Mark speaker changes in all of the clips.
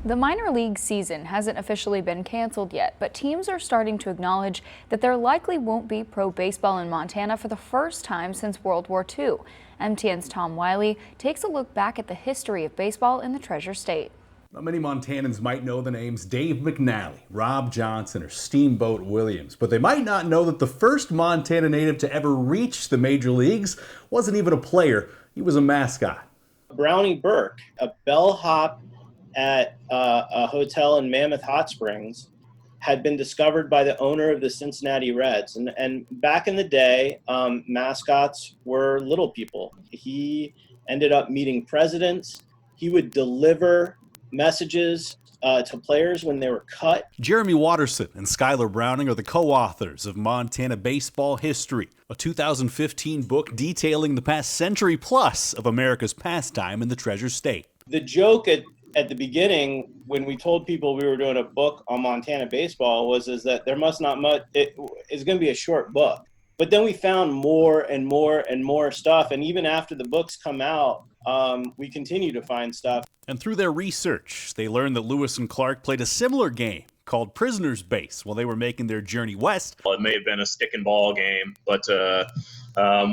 Speaker 1: The minor league season hasn't officially been canceled yet, but teams are starting to acknowledge that there likely won't be pro baseball in Montana for the first time since World War II. MTN's Tom Wiley takes a look back at the history of baseball in the Treasure State.
Speaker 2: Not many Montanans might know the names Dave McNally, Rob Johnson, or Steamboat Williams, but they might not know that the first Montana native to ever reach the major leagues wasn't even a player, he was a mascot.
Speaker 3: Brownie Burke, a bellhop at a hotel in Mammoth Hot Springs, had been discovered by the owner of the Cincinnati Reds. And back in the day, mascots were little people. He ended up meeting presidents. He would deliver messages to players when they were cut.
Speaker 2: Jeremy Watterson and Skylar Browning are the co-authors of Montana Baseball History, a 2015 book detailing the past century plus of America's pastime in the Treasure State.
Speaker 3: The joke at the beginning, when we told people we were doing a book on Montana baseball, was that there must not much, it's going to be a short book. But then we found more and more and more stuff. And even after the books come out, we continue to find stuff.
Speaker 2: And through their research, they learned that Lewis and Clark played a similar game called Prisoner's Base while they were making their journey west.
Speaker 4: Well, it may have been a stick and ball game, but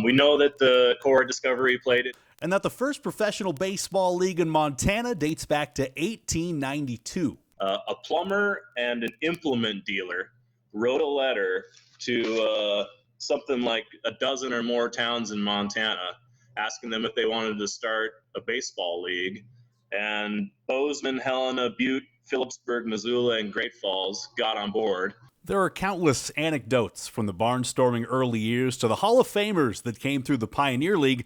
Speaker 4: we know that the Corps Discovery played it.
Speaker 2: And that the first professional baseball league in Montana dates back to 1892.
Speaker 4: A plumber and an implement dealer wrote a letter to something like a dozen or more towns in Montana, asking them if they wanted to start a baseball league. And Bozeman, Helena, Butte, Phillipsburg, Missoula, and Great Falls got on board.
Speaker 2: There are countless anecdotes from the barnstorming early years to the Hall of Famers that came through the Pioneer League.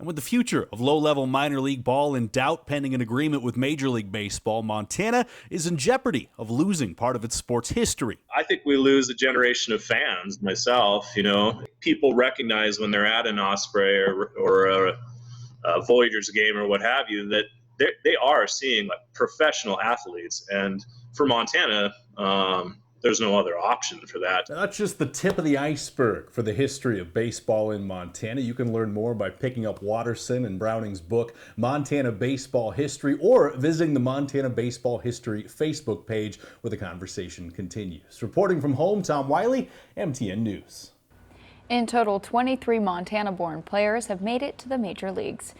Speaker 2: And with the future of low-level minor league ball in doubt pending an agreement with Major League Baseball, Montana is in jeopardy of losing part of its sports history.
Speaker 4: I think we lose a generation of fans, myself. People recognize when they're at an Osprey or a Voyagers game or what have you, that they are seeing like professional athletes. And for Montana, there's no other option for that.
Speaker 2: That's just the tip of the iceberg for the history of baseball in Montana. You can learn more by picking up Watterson and Browning's book, Montana Baseball History, or visiting the Montana Baseball History Facebook page where the conversation continues. Reporting from home, Tom Wiley, MTN News.
Speaker 1: In total, 23 Montana-born players have made it to the major leagues.